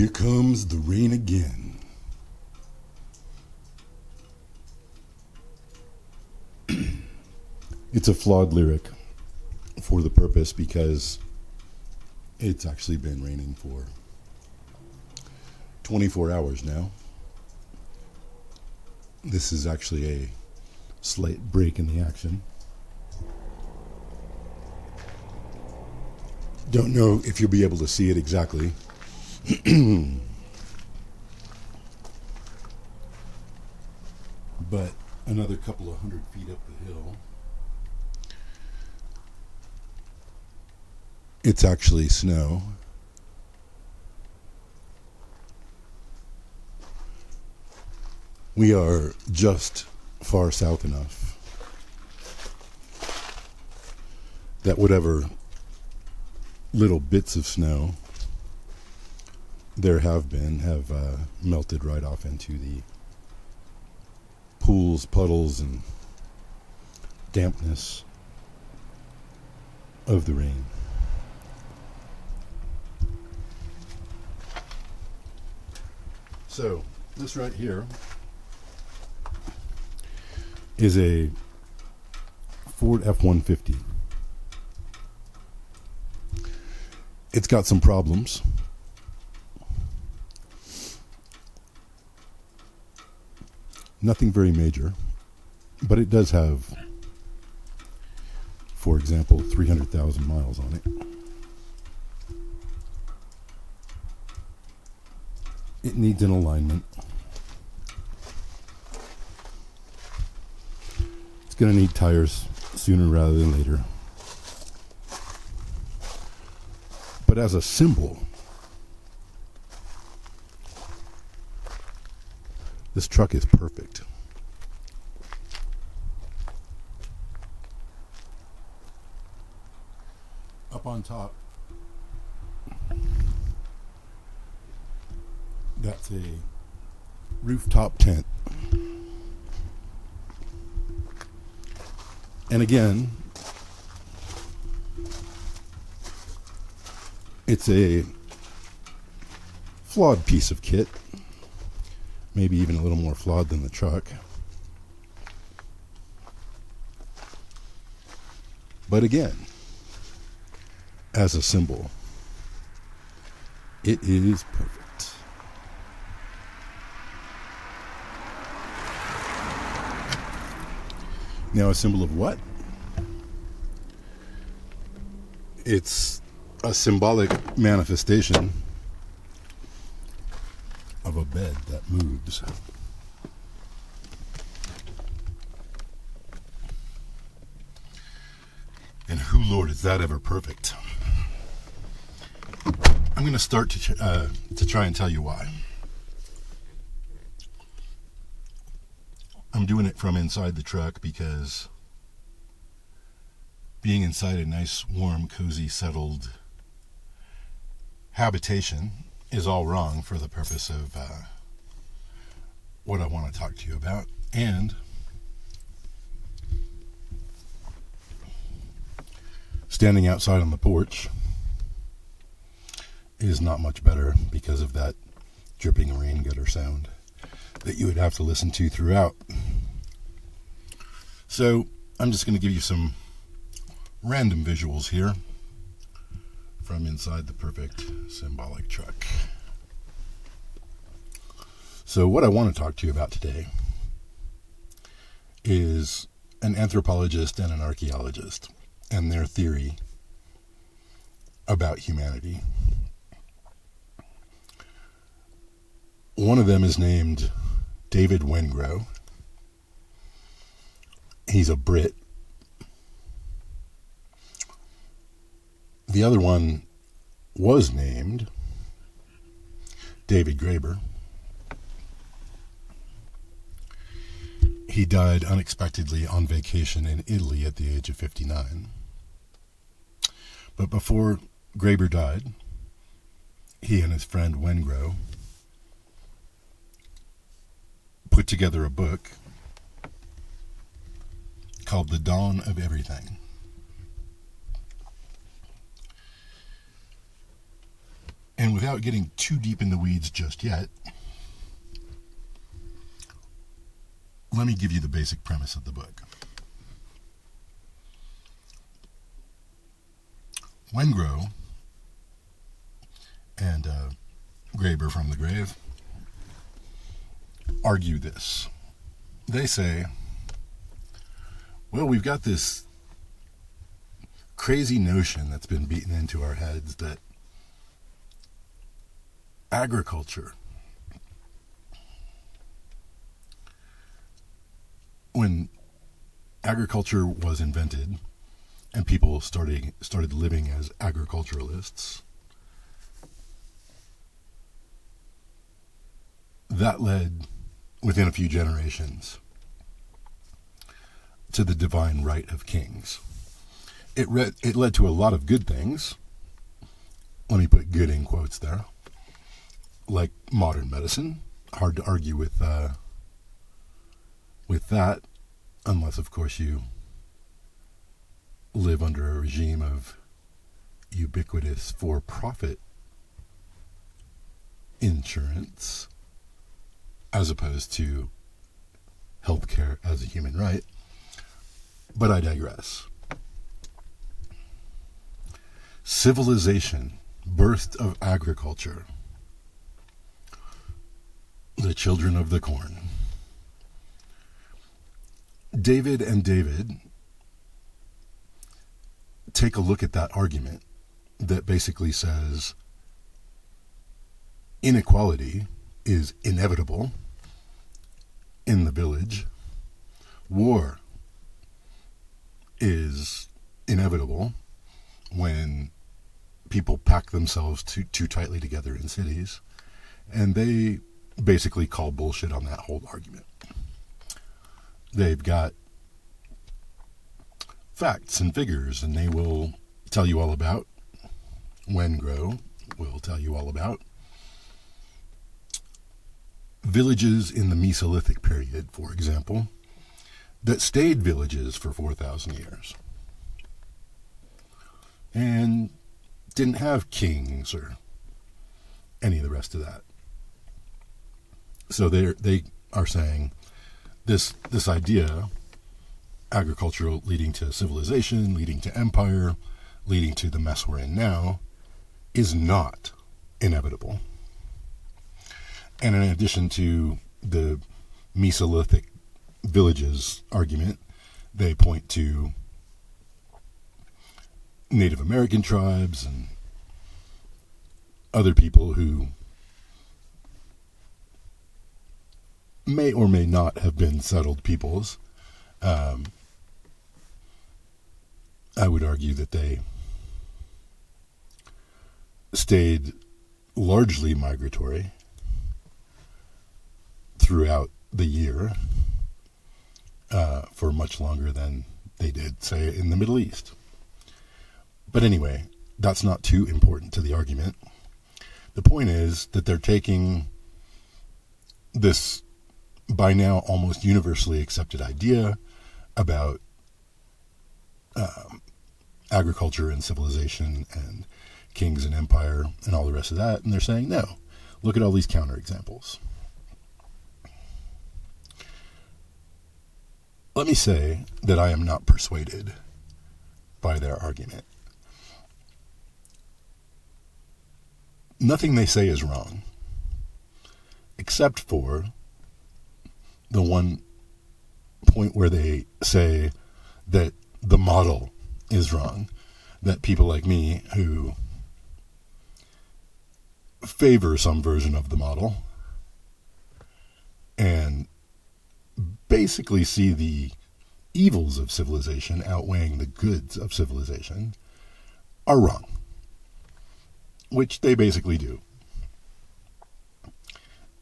Here comes the rain again. It's a flawed lyric for the purpose because it's actually been raining for 24 hours now. This is actually a slight break in the action. Don't know if you'll be able to see it exactly. But another couple of 100 feet up the hill, it's actually snow. We are just far south enough that whatever little bits of snow there have melted right off into the pools, puddles, and dampness of the rain. So, this right here is a Ford F-150. It's got some problems. Nothing very major, but it does have, for example, 300,000 miles on it. It needs an alignment. It's going to need tires sooner rather than later. But as a symbol, this truck is perfect. Up on top, that's a rooftop tent. And again, it's a flawed piece of kit. Maybe even a little more flawed than the truck. But again, as a symbol, it is perfect. Now, a symbol of what? It's a symbolic manifestation of a bed that moves. And who, Lord, is that ever perfect? I'm going to start to try and tell you why. I'm doing it from inside the truck because being inside a nice, warm, cozy, settled habitation is all wrong for the purpose of what I want to talk to you about. And standing outside on the porch is not much better because of that dripping rain gutter sound that you would have to listen to throughout. So I'm just going to give you some random visuals here from inside the perfect symbolic truck. So what I want to talk to you about today is an anthropologist and an archaeologist and their theory about humanity. One of them is named David Wengrow. He's a Brit. The other one was named David Graeber. He died unexpectedly on vacation in Italy at the age of 59. But before Graeber died, he and his friend Wengrow put together a book called The Dawn of And without getting too deep in the weeds just yet, let me give you the basic premise of the book. Wengrow and Graeber from the grave argue this. They say, well, we've got this crazy notion that's been beaten into our heads that agriculture, when agriculture was invented and people started living as agriculturalists, that led, within a few generations, to the divine right of kings. It led to a lot of good things. Let me put good in quotes there. Like modern medicine. Hard to argue with that, unless, of course, you live under a regime of ubiquitous for-profit insurance, as opposed to healthcare as a human right. But I digress. Civilization, birth of agriculture, the children of the corn. David and David take a look at that argument that basically says inequality is inevitable in the village. War is inevitable when people pack themselves too tightly together in cities. And they basically call bullshit on that whole argument. They've got facts and figures, and they will tell you all about. Wengrow will tell you all about villages in the Mesolithic period, for example, that stayed villages for 4,000 years and didn't have kings or any of the rest of that. So they are saying this idea, agricultural leading to civilization, leading to empire, leading to the mess we're in now, is not inevitable. And in addition to the Mesolithic villages argument, they point to Native American tribes and other people who may or may not have been settled peoples. I would argue that they stayed largely migratory throughout the year for much longer than they did, say, in the Middle East. But anyway, that's not too important to the argument. The point is that they're taking this by now almost universally accepted idea about agriculture and civilization and kings and empire and all the rest of that, and they're saying, no, look at all these counterexamples. Let me say that I am not persuaded by their argument. Nothing they say is wrong, except for the one point where they say that the model is wrong, that people like me who favor some version of the model and basically see the evils of civilization outweighing the goods of civilization are wrong, which they basically do.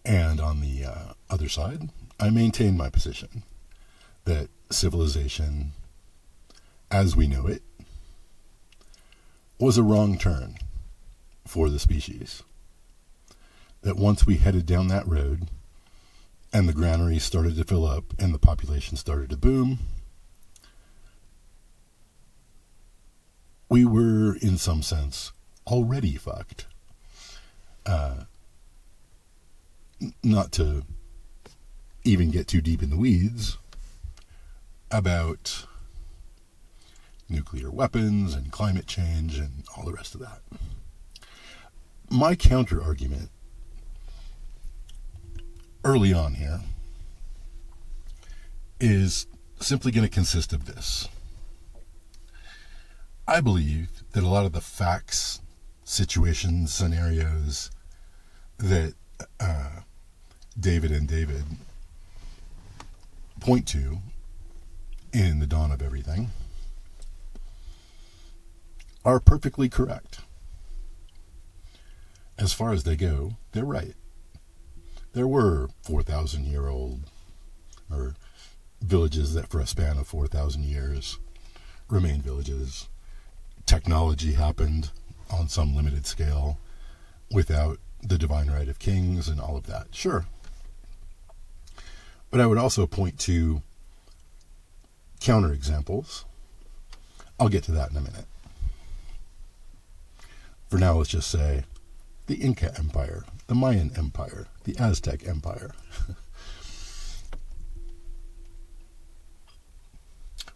And on the other side, I maintain my position that civilization, as we know it, was a wrong turn for the species. That once we headed down that road and the granaries started to fill up and the population started to boom, we were, in some sense, already fucked. Not to even get too deep in the weeds about nuclear weapons and climate change and all the rest of that. My counter argument early on here is simply going to consist of this. I believe that a lot of the facts, situations, scenarios that David and David point to in The Dawn of Everything are perfectly correct. As far as they go, they're right. There were 4,000-year-old or villages that for a span of 4,000 years remained villages. Technology happened on some limited scale without the divine right of kings and all of that. Sure. But I would also point to counterexamples. I'll get to that in a minute. For now, let's just say the Inca Empire, the Mayan Empire, the Aztec Empire.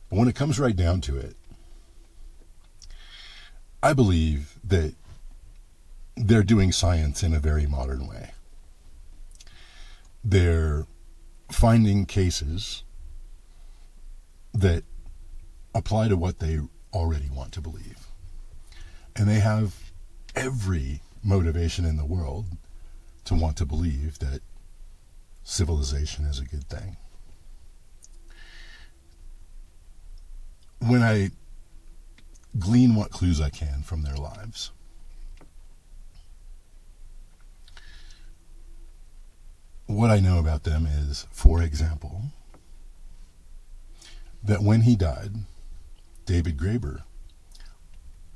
But when it comes right down to it, I believe that they're doing science in a very modern way. They're finding cases that apply to what they already want to believe. And they have every motivation in the world to want to believe that civilization is a good thing. When I glean what clues I can from their lives, what I know about them is, for example, that when he died, David Graeber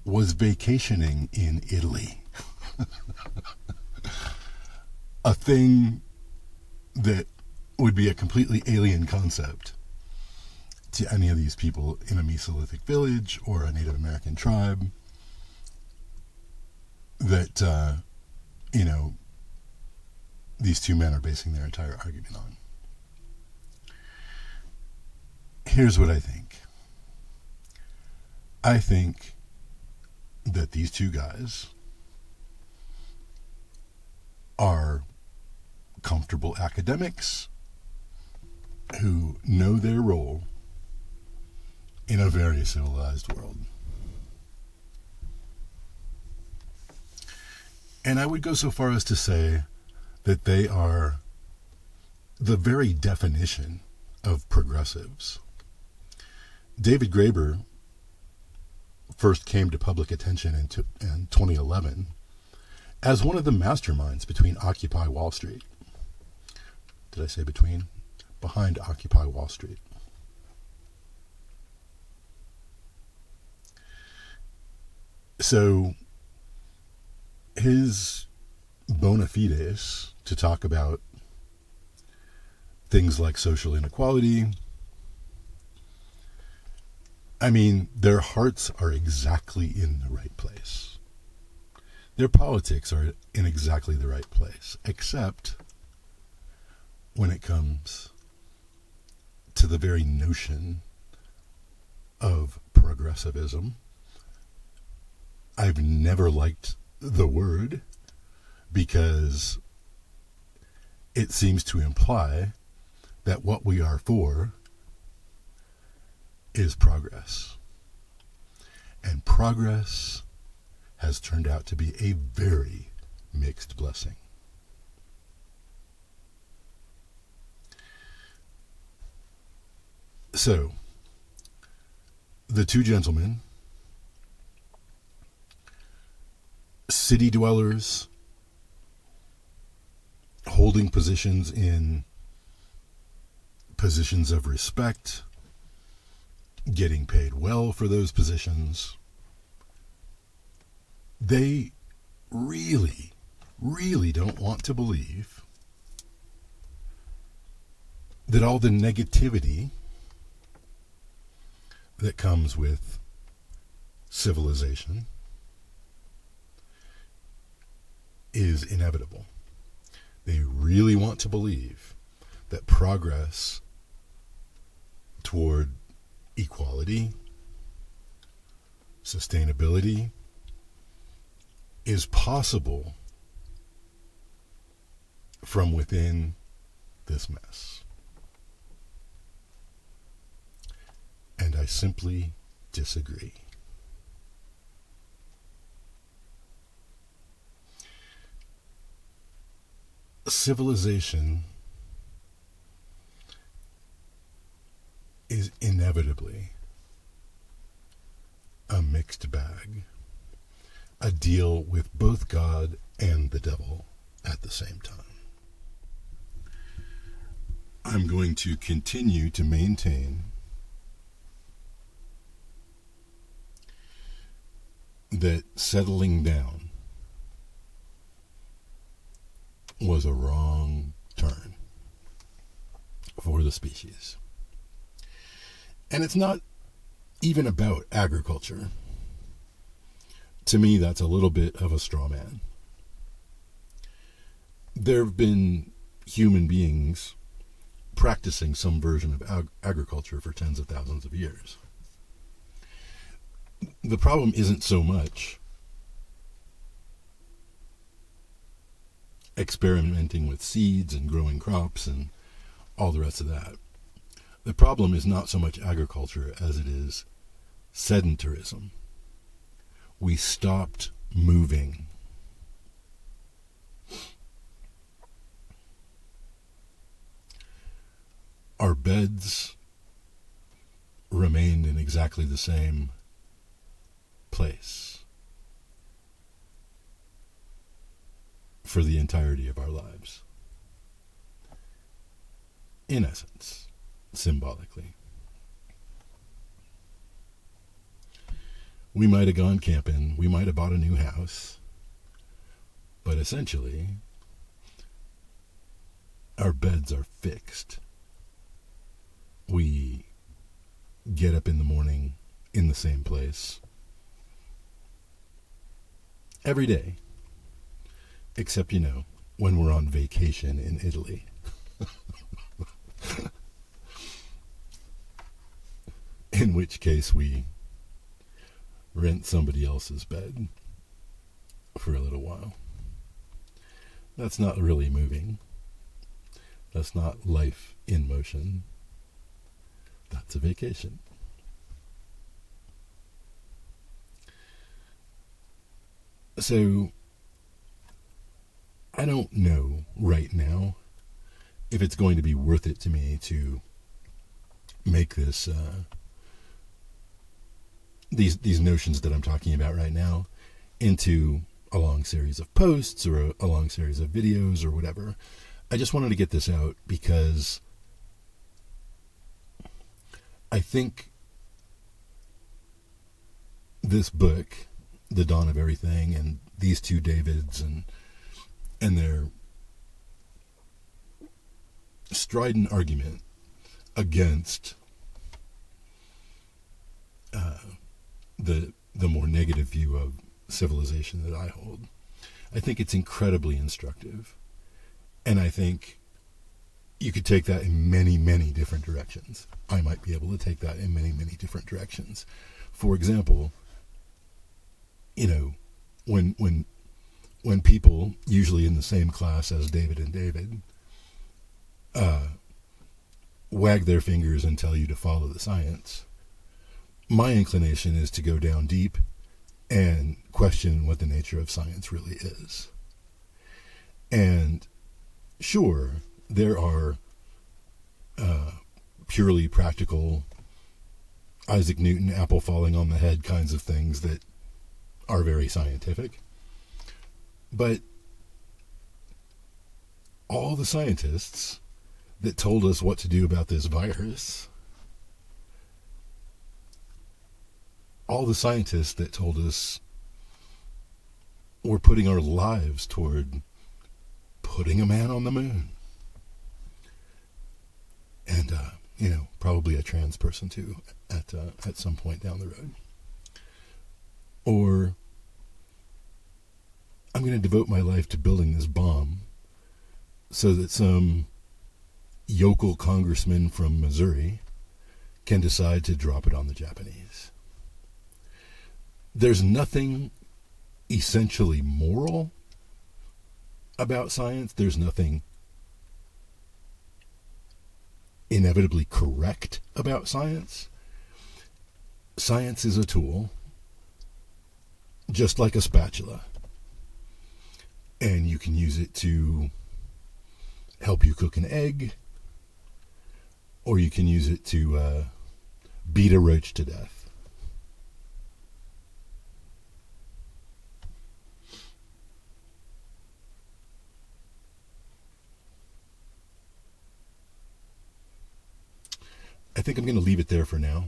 was vacationing in Italy. A thing that would be a completely alien concept to any of these people in a Mesolithic village or a Native American tribe that, these two men are basing their entire argument on. Here's what I think. I think that these two guys are comfortable academics who know their role in a very civilized world. And I would go so far as to say that they are the very definition of progressives. David Graeber first came to public attention in 2011 as one of the masterminds between Occupy Wall Street. Did I say between? Behind Occupy Wall Street. So his bona fides to talk about things like social inequality, I mean, their hearts are exactly in the right place. Their politics are in exactly the right place, except when it comes to the very notion of progressivism. I've never liked the word because it seems to imply that what we are for is progress. And progress has turned out to be a very mixed blessing. So, the two gentlemen, city dwellers, holding positions in positions of respect, getting paid well for those positions, they really, really don't want to believe that all the negativity that comes with civilization is inevitable. They really want to believe that progress toward equality, sustainability, is possible from within this mess. And I simply disagree. Civilization is inevitably a mixed bag, a deal with both God and the devil at the same time. I'm going to continue to maintain that settling down was a wrong turn for the species. And it's not even about agriculture. To me, that's a little bit of a straw man. There have been human beings practicing some version of agriculture for tens of thousands of years. The problem isn't so much experimenting with seeds and growing crops and all the rest of that. The problem is not so much agriculture as it is sedentarism. We stopped moving. Our beds remained in exactly the same place for the entirety of our lives. In essence, symbolically. We might have gone camping, we might have bought a new house, but essentially, our beds are fixed. We get up in the morning in the same place every day, except, when we're on vacation in Italy. In which case we rent somebody else's bed for a little while. That's not really moving. That's not life in motion. That's a vacation. So, I don't know right now if it's going to be worth it to me to make this these notions that I'm talking about right now into a long series of posts or a long series of videos or whatever. I just wanted to get this out because I think this book, The Dawn of Everything, and these two Davids and their strident argument against the more negative view of civilization that I hold. I think it's incredibly instructive. And I think you could take that in many, many different directions. I might be able to take that in many, many different directions. For example, when people, usually in the same class as David and David, wag their fingers and tell you to follow the science, my inclination is to go down deep and question what the nature of science really is. And sure, there are purely practical Isaac Newton apple falling on the head kinds of things that are very scientific. But all the scientists that told us what to do about this virus, all the scientists that told us we're putting our lives toward putting a man on the moon, and probably a trans person too at some point down the road, or I'm going to devote my life to building this bomb so that some yokel congressman from Missouri can decide to drop it on the Japanese. There's nothing essentially moral about science. There's nothing inevitably correct about science. Science is a tool, just like a spatula. And you can use it to help you cook an egg, or you can use it to beat a roach to death. I think I'm going to leave it there for now.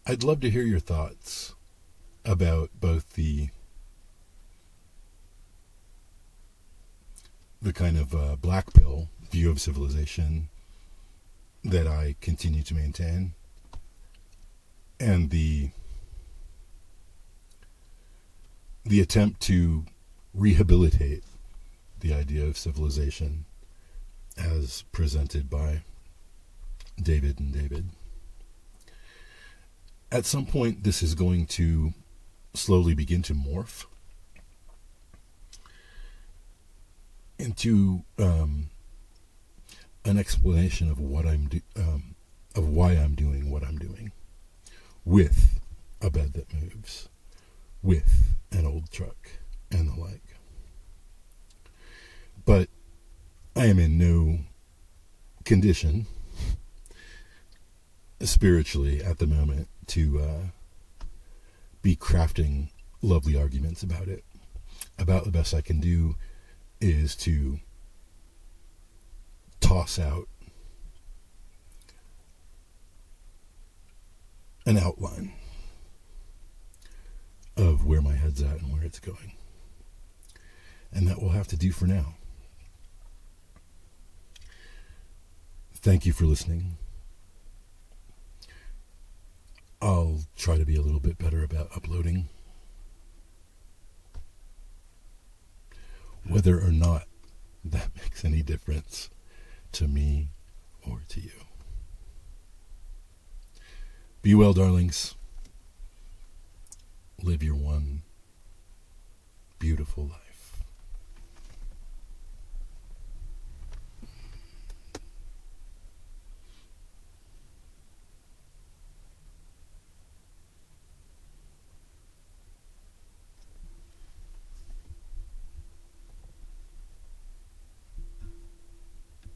I'd love to hear your thoughts about both the kind of black pill view of civilization that I continue to maintain, and the attempt to rehabilitate the idea of civilization as presented by David and David. At some point, this is going to slowly begin to morph into an explanation of what of why I'm doing what I'm doing, with a bed that moves, with an old truck, and the like. But I am in no condition spiritually at the moment to be crafting lovely arguments about it. About the best I can do is to toss out an outline of where my head's at and where it's going. And that will have to do for now. Thank you for listening. I'll try to be a little bit better about uploading. Whether or not that makes any difference to me or to you. Be well, darlings. Live your one beautiful life.